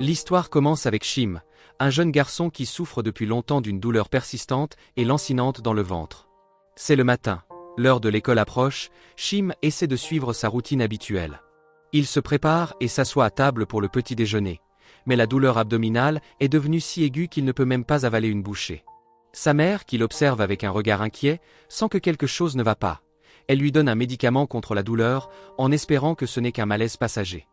L'histoire commence avec Shim, un jeune garçon qui souffre depuis longtemps d'une douleur persistante et lancinante dans le ventre. C'est le matin. L'heure de l'école approche, Shim essaie de suivre sa routine habituelle. Il se prépare et s'assoit à table pour le petit déjeuner. Mais la douleur abdominale est devenue si aiguë qu'il ne peut même pas avaler une bouchée. Sa mère, qui l'observe avec un regard inquiet, sent que quelque chose ne va pas. Elle lui donne un médicament contre la douleur, en espérant que ce n'est qu'un malaise passager.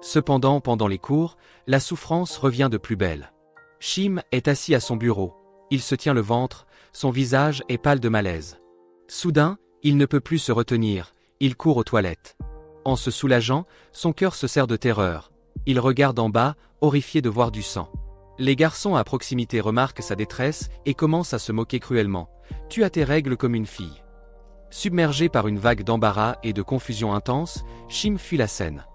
Cependant, pendant les cours, la souffrance revient de plus belle. Shim est assis à son bureau. Il se tient le ventre, son visage est pâle de malaise. Soudain, il ne peut plus se retenir, il court aux toilettes. En se soulageant, son cœur se serre de terreur. Il regarde en bas, horrifié de voir du sang. Les garçons à proximité remarquent sa détresse et commencent à se moquer cruellement. « Tu as tes règles comme une fille. » Submergé par une vague d'embarras et de confusion intense, Shim fuit la scène.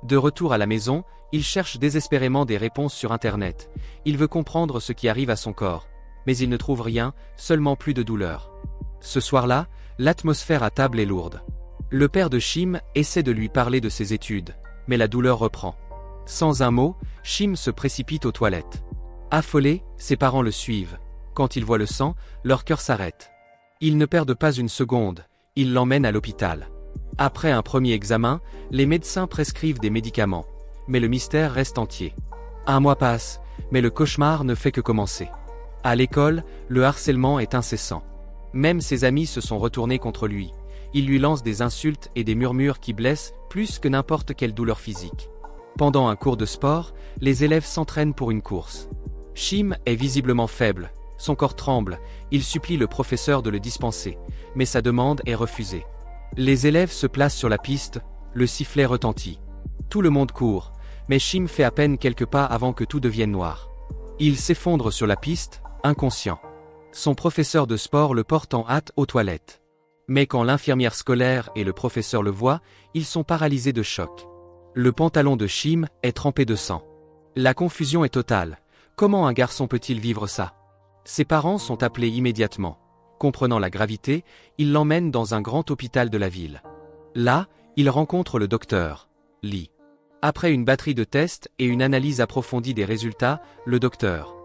De retour à la maison, il cherche désespérément des réponses sur Internet. Il veut comprendre ce qui arrive à son corps. Mais il ne trouve rien, seulement plus de douleur. Ce soir-là, l'atmosphère à table est lourde. Le père de Shim essaie de lui parler de ses études, mais la douleur reprend. Sans un mot, Shim se précipite aux toilettes. Affolé, ses parents le suivent. Quand ils voient le sang, leur cœur s'arrête. Ils ne perdent pas une seconde, ils l'emmènent à l'hôpital. Après un premier examen, les médecins prescrivent des médicaments. Mais le mystère reste entier. Un mois passe, mais le cauchemar ne fait que commencer. À l'école, le harcèlement est incessant. Même ses amis se sont retournés contre lui. Ils lui lancent des insultes et des murmures qui blessent plus que n'importe quelle douleur physique. Pendant un cours de sport, les élèves s'entraînent pour une course. Shim est visiblement faible, son corps tremble, il supplie le professeur de le dispenser, mais sa demande est refusée. Les élèves se placent sur la piste, le sifflet retentit. Tout le monde court, mais Shim fait à peine quelques pas avant que tout devienne noir. Il s'effondre sur la piste, inconscient. Son professeur de sport le porte en hâte aux toilettes. Mais quand l'infirmière scolaire et le professeur le voient, ils sont paralysés de choc. Le pantalon de Shim est trempé de sang. La confusion est totale. Comment un garçon peut-il vivre ça? Ses parents sont appelés immédiatement. Comprenant la gravité, ils l'emmènent dans un grand hôpital de la ville. Là, il rencontre le docteur Lee. Après une batterie de tests et une analyse approfondie des résultats, le docteur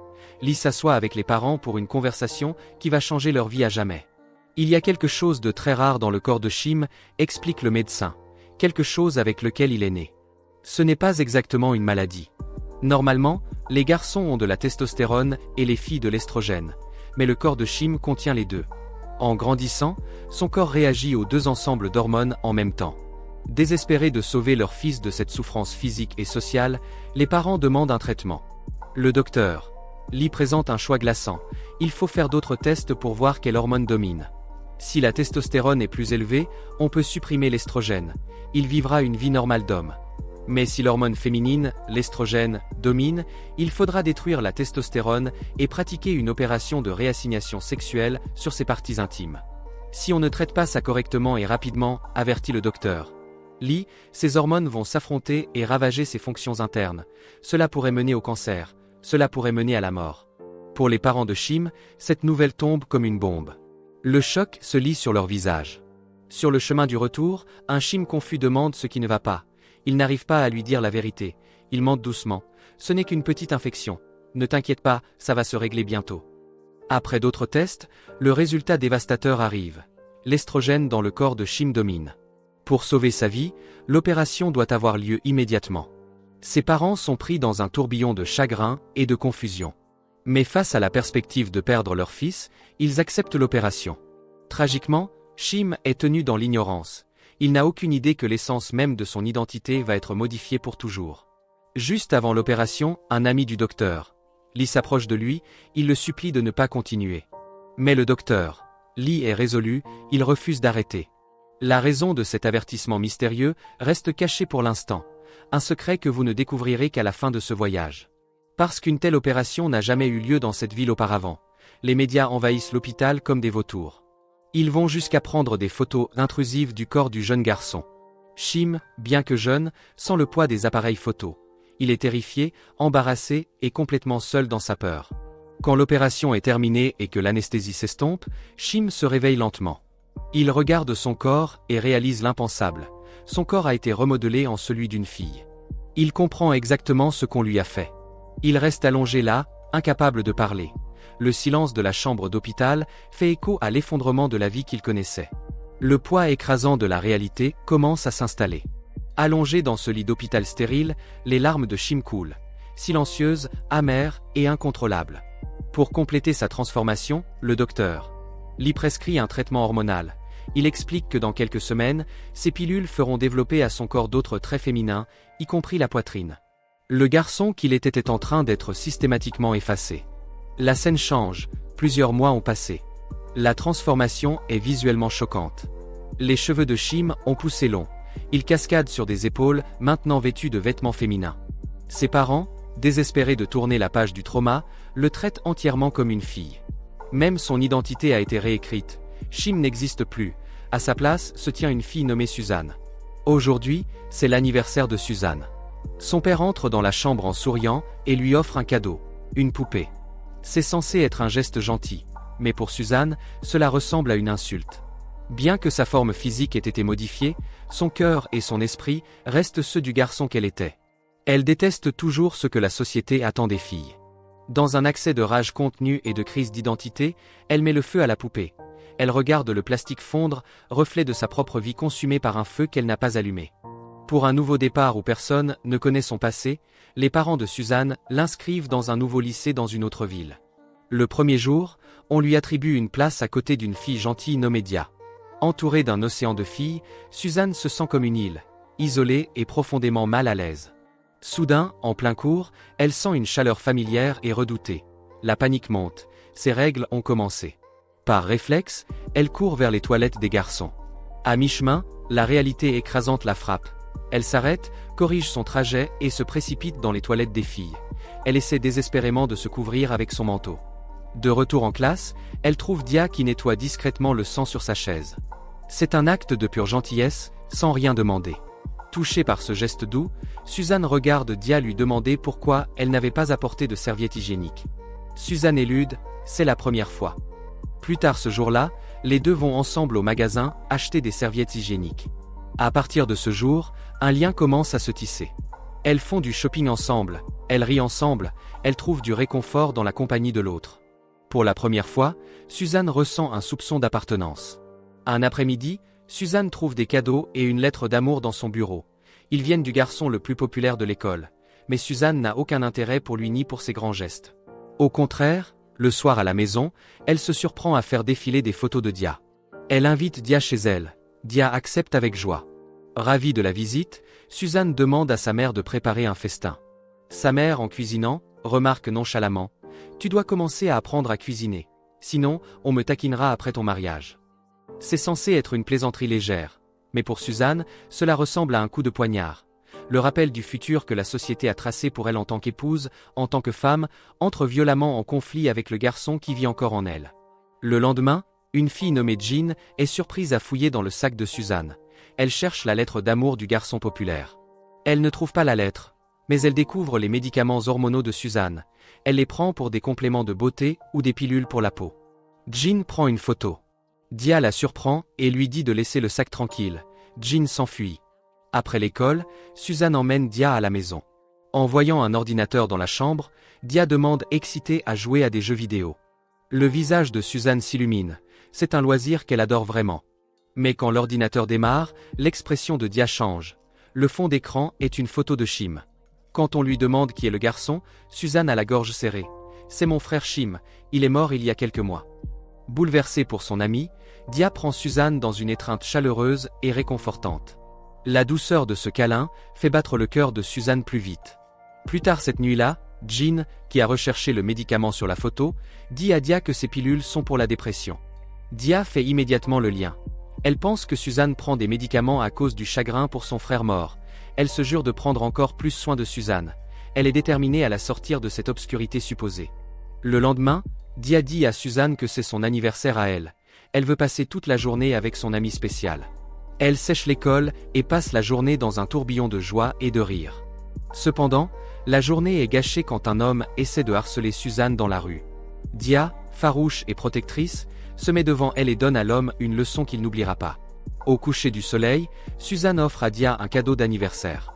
Lee s'assoit avec les parents pour une conversation qui va changer leur vie à jamais. Il y a quelque chose de très rare dans le corps de Shim, explique le médecin. Quelque chose avec lequel il est né. Ce n'est pas exactement une maladie. Normalement, les garçons ont de la testostérone et les filles de l'estrogène, mais le corps de Shim contient les deux. En grandissant, son corps réagit aux deux ensembles d'hormones en même temps. Désespérés de sauver leur fils de cette souffrance physique et sociale, les parents demandent un traitement. Le docteur Lee présente un choix glaçant. Il faut faire d'autres tests pour voir quelle hormone domine. Si la testostérone est plus élevée, on peut supprimer l'estrogène. Il vivra une vie normale d'homme. Mais si l'hormone féminine, l'estrogène, domine, il faudra détruire la testostérone et pratiquer une opération de réassignation sexuelle sur ses parties intimes. Si on ne traite pas ça correctement et rapidement, avertit le docteur Lee, ces hormones vont s'affronter et ravager ses fonctions internes. Cela pourrait mener au cancer, cela pourrait mener à la mort. Pour les parents de Shim, cette nouvelle tombe comme une bombe. Le choc se lit sur leur visage. Sur le chemin du retour, un Shim confus demande ce qui ne va pas. Il n'arrive pas à lui dire la vérité. Il ment doucement. Ce n'est qu'une petite infection. Ne t'inquiète pas, ça va se régler bientôt. Après d'autres tests, le résultat dévastateur arrive. L'estrogène dans le corps de Shim domine. Pour sauver sa vie, l'opération doit avoir lieu immédiatement. Ses parents sont pris dans un tourbillon de chagrin et de confusion. Mais face à la perspective de perdre leur fils, ils acceptent l'opération. Tragiquement, Shim est tenu dans l'ignorance. Il n'a aucune idée que l'essence même de son identité va être modifiée pour toujours. Juste avant l'opération, un ami du docteur Lee s'approche de lui, il le supplie de ne pas continuer. Mais le docteur Lee est résolu, il refuse d'arrêter. La raison de cet avertissement mystérieux reste cachée pour l'instant, un secret que vous ne découvrirez qu'à la fin de ce voyage. Parce qu'une telle opération n'a jamais eu lieu dans cette ville auparavant, les médias envahissent l'hôpital comme des vautours. Ils vont jusqu'à prendre des photos intrusives du corps du jeune garçon. Shim, bien que jeune, sent le poids des appareils photo. Il est terrifié, embarrassé et complètement seul dans sa peur. Quand l'opération est terminée et que l'anesthésie s'estompe, Shim se réveille lentement. Il regarde son corps et réalise l'impensable. Son corps a été remodelé en celui d'une fille. Il comprend exactement ce qu'on lui a fait. Il reste allongé là, incapable de parler. Le silence de la chambre d'hôpital fait écho à l'effondrement de la vie qu'il connaissait. Le poids écrasant de la réalité commence à s'installer. Allongé dans ce lit d'hôpital stérile, les larmes de Shim coulent, silencieuses, amères et incontrôlables. Pour compléter sa transformation, le docteur lui prescrit un traitement hormonal. Il explique que dans quelques semaines, ces pilules feront développer à son corps d'autres traits féminins, y compris la poitrine. Le garçon qu'il était est en train d'être systématiquement effacé. La scène change, plusieurs mois ont passé. La transformation est visuellement choquante. Les cheveux de Shim ont poussé long. Il cascade sur des épaules, maintenant vêtus de vêtements féminins. Ses parents, désespérés de tourner la page du trauma, le traitent entièrement comme une fille. Même son identité a été réécrite. Shim n'existe plus. À sa place se tient une fille nommée Suzanne. Aujourd'hui, c'est l'anniversaire de Suzanne. Son père entre dans la chambre en souriant et lui offre un cadeau, une poupée. C'est censé être un geste gentil, mais pour Suzanne, cela ressemble à une insulte. Bien que sa forme physique ait été modifiée, son cœur et son esprit restent ceux du garçon qu'elle était. Elle déteste toujours ce que la société attend des filles. Dans un accès de rage contenue et de crise d'identité, elle met le feu à la poupée. Elle regarde le plastique fondre, reflet de sa propre vie consumée par un feu qu'elle n'a pas allumé. Pour un nouveau départ où personne ne connaît son passé, les parents de Suzanne l'inscrivent dans un nouveau lycée dans une autre ville. Le premier jour, on lui attribue une place à côté d'une fille gentille nommée Dia. Entourée d'un océan de filles, Suzanne se sent comme une île, isolée et profondément mal à l'aise. Soudain, en plein cours, elle sent une chaleur familière et redoutée. La panique monte, ses règles ont commencé. Par réflexe, elle court vers les toilettes des garçons. À mi-chemin, la réalité écrasante la frappe. Elle s'arrête, corrige son trajet et se précipite dans les toilettes des filles. Elle essaie désespérément de se couvrir avec son manteau. De retour en classe, elle trouve Dia qui nettoie discrètement le sang sur sa chaise. C'est un acte de pure gentillesse, sans rien demander. Touchée par ce geste doux, Suzanne regarde Dia lui demander pourquoi elle n'avait pas apporté de serviette hygiénique. Suzanne élude, c'est la première fois. Plus tard ce jour-là, les deux vont ensemble au magasin acheter des serviettes hygiéniques. À partir de ce jour, un lien commence à se tisser. Elles font du shopping ensemble, elles rient ensemble, elles trouvent du réconfort dans la compagnie de l'autre. Pour la première fois, Suzanne ressent un soupçon d'appartenance. Un après-midi, Suzanne trouve des cadeaux et une lettre d'amour dans son bureau. Ils viennent du garçon le plus populaire de l'école. Mais Suzanne n'a aucun intérêt pour lui ni pour ses grands gestes. Au contraire, le soir à la maison, elle se surprend à faire défiler des photos de Dia. Elle invite Dia chez elle. Dia accepte avec joie. Ravie de la visite, Suzanne demande à sa mère de préparer un festin. Sa mère, en cuisinant, remarque nonchalamment « Tu dois commencer à apprendre à cuisiner. Sinon, on me taquinera après ton mariage. » C'est censé être une plaisanterie légère. Mais pour Suzanne, cela ressemble à un coup de poignard. Le rappel du futur que la société a tracé pour elle en tant qu'épouse, en tant que femme, entre violemment en conflit avec le garçon qui vit encore en elle. Le lendemain, une fille nommée Jean est surprise à fouiller dans le sac de Suzanne. Elle cherche la lettre d'amour du garçon populaire. Elle ne trouve pas la lettre, mais elle découvre les médicaments hormonaux de Suzanne. Elle les prend pour des compléments de beauté ou des pilules pour la peau. Jean prend une photo. Dia la surprend et lui dit de laisser le sac tranquille. Jean s'enfuit. Après l'école, Suzanne emmène Dia à la maison. En voyant un ordinateur dans la chambre, Dia demande excitée à jouer à des jeux vidéo. Le visage de Suzanne s'illumine. C'est un loisir qu'elle adore vraiment. Mais quand l'ordinateur démarre, l'expression de Dia change. Le fond d'écran est une photo de Shim. Quand on lui demande qui est le garçon, Suzanne a la gorge serrée. C'est mon frère Shim, il est mort il y a quelques mois. Bouleversée pour son ami, Dia prend Suzanne dans une étreinte chaleureuse et réconfortante. La douceur de ce câlin fait battre le cœur de Suzanne plus vite. Plus tard cette nuit-là, Jean, qui a recherché le médicament sur la photo, dit à Dia que ces pilules sont pour la dépression. Dia fait immédiatement le lien. Elle pense que Suzanne prend des médicaments à cause du chagrin pour son frère mort. Elle se jure de prendre encore plus soin de Suzanne. Elle est déterminée à la sortir de cette obscurité supposée. Le lendemain, Dia dit à Suzanne que c'est son anniversaire à elle. Elle veut passer toute la journée avec son ami spécial. Elle sèche l'école et passe la journée dans un tourbillon de joie et de rire. Cependant, la journée est gâchée quand un homme essaie de harceler Suzanne dans la rue. Dia, farouche et protectrice, se met devant elle et donne à l'homme une leçon qu'il n'oubliera pas. Au coucher du soleil, Suzanne offre à Dia un cadeau d'anniversaire.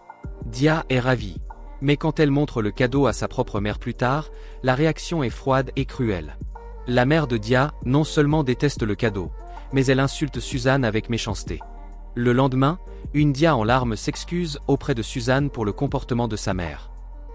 Dia est ravie. Mais quand elle montre le cadeau à sa propre mère plus tard, la réaction est froide et cruelle. La mère de Dia, non seulement déteste le cadeau, mais elle insulte Suzanne avec méchanceté. Le lendemain, une Dia en larmes s'excuse auprès de Suzanne pour le comportement de sa mère.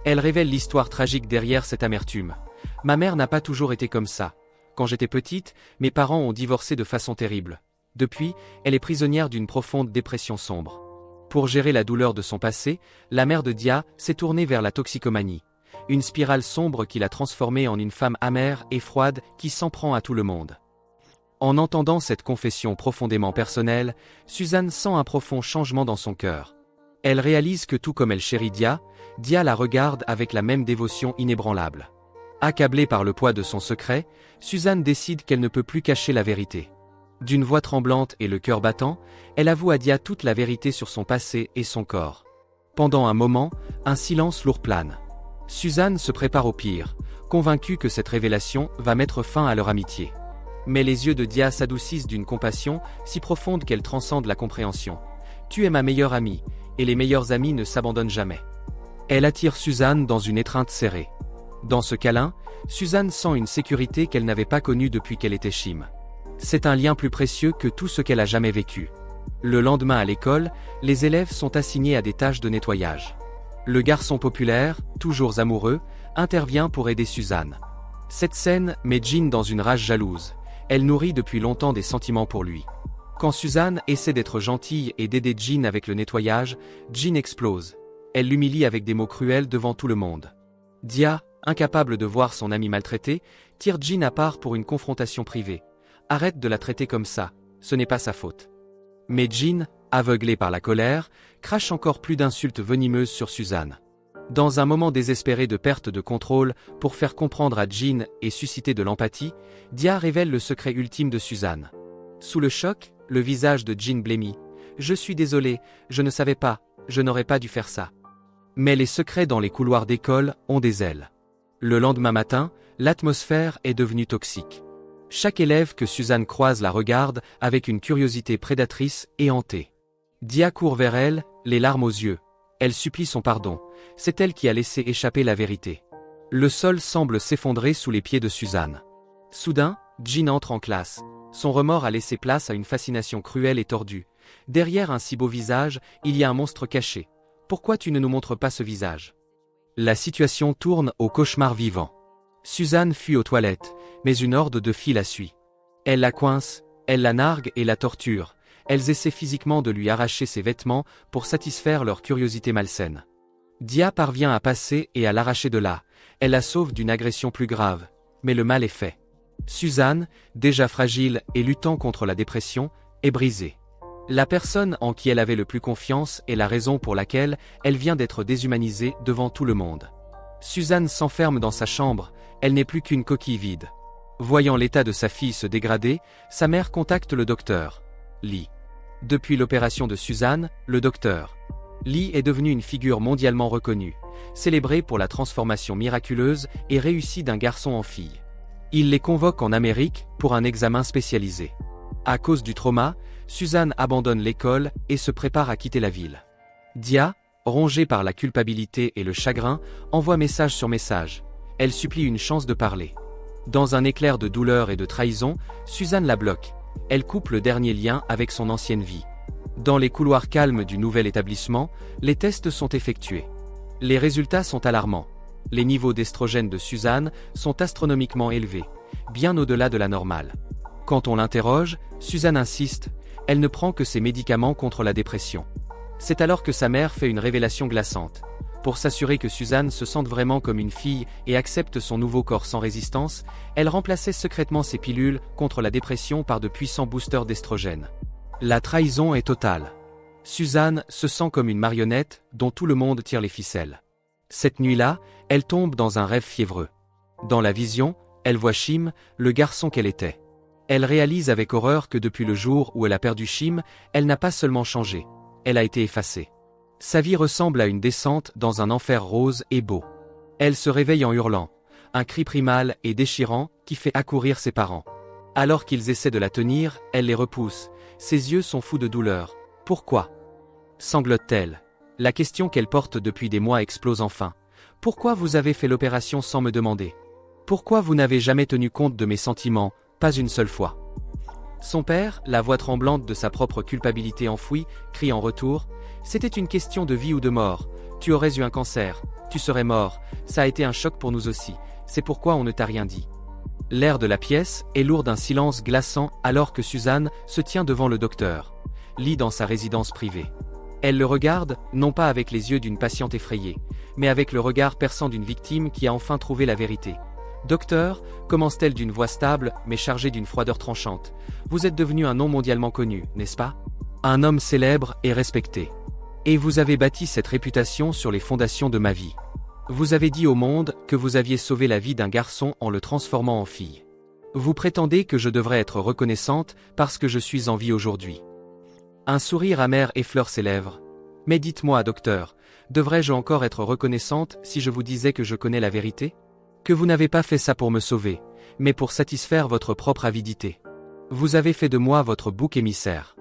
Elle révèle l'histoire tragique derrière cette amertume. Ma mère n'a pas toujours été comme ça. Quand j'étais petite, mes parents ont divorcé de façon terrible. Depuis, elle est prisonnière d'une profonde dépression sombre. Pour gérer la douleur de son passé, la mère de Dia s'est tournée vers la toxicomanie. Une spirale sombre qui l'a transformée en une femme amère et froide qui s'en prend à tout le monde. En entendant cette confession profondément personnelle, Suzanne sent un profond changement dans son cœur. Elle réalise que tout comme elle chérit Dia, Dia la regarde avec la même dévotion inébranlable. Accablée par le poids de son secret, Suzanne décide qu'elle ne peut plus cacher la vérité. D'une voix tremblante et le cœur battant, elle avoue à Dia toute la vérité sur son passé et son corps. Pendant un moment, un silence lourd plane. Suzanne se prépare au pire, convaincue que cette révélation va mettre fin à leur amitié. Mais les yeux de Dia s'adoucissent d'une compassion si profonde qu'elle transcende la compréhension. « Tu es ma meilleure amie, et les meilleurs amis ne s'abandonnent jamais. » Elle attire Suzanne dans une étreinte serrée. Dans ce câlin, Suzanne sent une sécurité qu'elle n'avait pas connue depuis qu'elle était Chim. C'est un lien plus précieux que tout ce qu'elle a jamais vécu. Le lendemain à l'école, les élèves sont assignés à des tâches de nettoyage. Le garçon populaire, toujours amoureux, intervient pour aider Suzanne. Cette scène met Jean dans une rage jalouse. Elle nourrit depuis longtemps des sentiments pour lui. Quand Suzanne essaie d'être gentille et d'aider Jean avec le nettoyage, Jean explose. Elle l'humilie avec des mots cruels devant tout le monde. Dia, incapable de voir son ami maltraité, tire Jean à part pour une confrontation privée. « Arrête de la traiter comme ça, ce n'est pas sa faute. » Mais Jean, aveuglé par la colère, crache encore plus d'insultes venimeuses sur Suzanne. Dans un moment désespéré de perte de contrôle, pour faire comprendre à Jean et susciter de l'empathie, Dia révèle le secret ultime de Suzanne. Sous le choc, le visage de Jean blêmit. « Je suis désolé, je ne savais pas, je n'aurais pas dû faire ça. » Mais les secrets dans les couloirs d'école ont des ailes. Le lendemain matin, l'atmosphère est devenue toxique. Chaque élève que Suzanne croise la regarde avec une curiosité prédatrice et hantée. Dia court vers elle, les larmes aux yeux. Elle supplie son pardon. C'est elle qui a laissé échapper la vérité. Le sol semble s'effondrer sous les pieds de Suzanne. Soudain, Jean entre en classe. Son remords a laissé place à une fascination cruelle et tordue. Derrière un si beau visage, il y a un monstre caché. Pourquoi tu ne nous montres pas ce visage? La situation tourne au cauchemar vivant. Suzanne fuit aux toilettes, mais une horde de filles la suit. Elle la coince, elle la nargue et la torture. Elles essaient physiquement de lui arracher ses vêtements pour satisfaire leur curiosité malsaine. Dia parvient à passer et à l'arracher de là. Elle la sauve d'une agression plus grave, mais le mal est fait. Suzanne, déjà fragile et luttant contre la dépression, est brisée. La personne en qui elle avait le plus confiance est la raison pour laquelle elle vient d'être déshumanisée devant tout le monde. Suzanne s'enferme dans sa chambre, elle n'est plus qu'une coquille vide. Voyant l'état de sa fille se dégrader, sa mère contacte le docteur Lee. Depuis l'opération de Suzanne, le docteur Lee est devenu une figure mondialement reconnue, célébrée pour la transformation miraculeuse et réussie d'un garçon en fille. Il les convoque en Amérique pour un examen spécialisé. À cause du trauma, Suzanne abandonne l'école et se prépare à quitter la ville. Dia, rongée par la culpabilité et le chagrin, envoie message sur message. Elle supplie une chance de parler. Dans un éclair de douleur et de trahison, Suzanne la bloque. Elle coupe le dernier lien avec son ancienne vie. Dans les couloirs calmes du nouvel établissement, les tests sont effectués. Les résultats sont alarmants. Les niveaux d'estrogène de Suzanne sont astronomiquement élevés, bien au-delà de la normale. Quand on l'interroge, Suzanne insiste, elle ne prend que ses médicaments contre la dépression. C'est alors que sa mère fait une révélation glaçante. Pour s'assurer que Suzanne se sente vraiment comme une fille et accepte son nouveau corps sans résistance, elle remplaçait secrètement ses pilules contre la dépression par de puissants boosters d'estrogène. La trahison est totale. Suzanne se sent comme une marionnette dont tout le monde tire les ficelles. Cette nuit-là, elle tombe dans un rêve fiévreux. Dans la vision, elle voit Chim, le garçon qu'elle était. Elle réalise avec horreur que depuis le jour où elle a perdu Chim, elle n'a pas seulement changé, elle a été effacée. Sa vie ressemble à une descente dans un enfer rose et beau. Elle se réveille en hurlant, un cri primal et déchirant qui fait accourir ses parents. Alors qu'ils essaient de la tenir, elle les repousse, ses yeux sont fous de douleur. Pourquoi? Sanglote-t-elle. La question qu'elle porte depuis des mois explose enfin. Pourquoi vous avez fait l'opération sans me demander? Pourquoi vous n'avez jamais tenu compte de mes sentiments, pas une seule fois? Son père, la voix tremblante de sa propre culpabilité enfouie, crie en retour, « C'était une question de vie ou de mort. Tu aurais eu un cancer, tu serais mort, ça a été un choc pour nous aussi, c'est pourquoi on ne t'a rien dit. » L'air de la pièce est lourd d'un silence glaçant alors que Suzanne se tient devant le docteur, lit dans sa résidence privée. Elle le regarde, non pas avec les yeux d'une patiente effrayée, mais avec le regard perçant d'une victime qui a enfin trouvé la vérité. « Docteur », commence-t-elle d'une voix stable, mais chargée d'une froideur tranchante, « vous êtes devenu un nom mondialement connu, n'est-ce pas? Un homme célèbre et respecté. Et vous avez bâti cette réputation sur les fondations de ma vie. Vous avez dit au monde que vous aviez sauvé la vie d'un garçon en le transformant en fille. Vous prétendez que je devrais être reconnaissante parce que je suis en vie aujourd'hui. » Un sourire amer effleure ses lèvres. « Mais dites-moi, docteur, devrais-je encore être reconnaissante si je vous disais que je connais la vérité? Que vous n'avez pas fait ça pour me sauver, mais pour satisfaire votre propre avidité. Vous avez fait de moi votre bouc émissaire.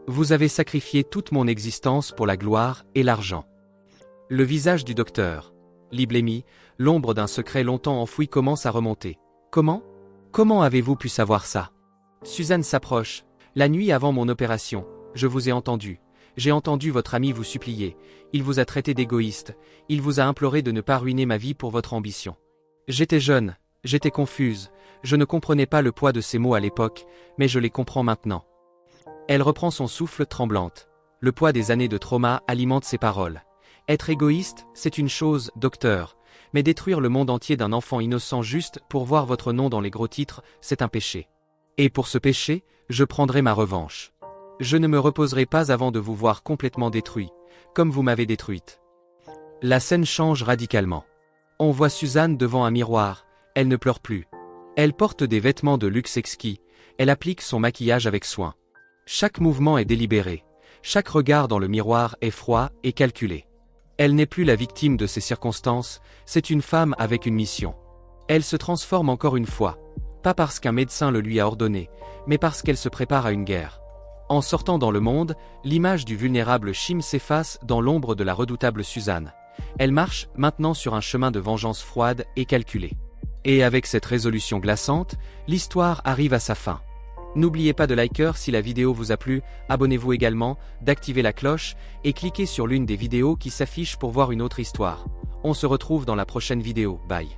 Vous avez sacrifié toute mon existence pour la gloire et l'argent. » Le visage du docteur, l'iblémie, l'ombre d'un secret longtemps enfoui commence à remonter. « Comment? Comment avez-vous pu savoir ça? » Suzanne s'approche. « La nuit avant mon opération, je vous ai entendu. J'ai entendu votre ami vous supplier. Il vous a traité d'égoïste. Il vous a imploré de ne pas ruiner ma vie pour votre ambition. J'étais jeune, j'étais confuse, je ne comprenais pas le poids de ces mots à l'époque, mais je les comprends maintenant. » Elle reprend son souffle tremblante. Le poids des années de trauma alimente ses paroles. « Être égoïste, c'est une chose, docteur, mais détruire le monde entier d'un enfant innocent juste pour voir votre nom dans les gros titres, c'est un péché. Et pour ce péché, je prendrai ma revanche. Je ne me reposerai pas avant de vous voir complètement détruit, comme vous m'avez détruite. » La scène change radicalement. On voit Suzanne devant un miroir, elle ne pleure plus. Elle porte des vêtements de luxe exquis, elle applique son maquillage avec soin. Chaque mouvement est délibéré, chaque regard dans le miroir est froid et calculé. Elle n'est plus la victime de ces circonstances, c'est une femme avec une mission. Elle se transforme encore une fois, pas parce qu'un médecin le lui a ordonné, mais parce qu'elle se prépare à une guerre. En sortant dans le monde, l'image du vulnérable Chim s'efface dans l'ombre de la redoutable Suzanne. Elle marche maintenant sur un chemin de vengeance froide et calculée. Et avec cette résolution glaçante, l'histoire arrive à sa fin. N'oubliez pas de liker si la vidéo vous a plu, abonnez-vous également, d'activer la cloche, et cliquez sur l'une des vidéos qui s'affichent pour voir une autre histoire. On se retrouve dans la prochaine vidéo, bye.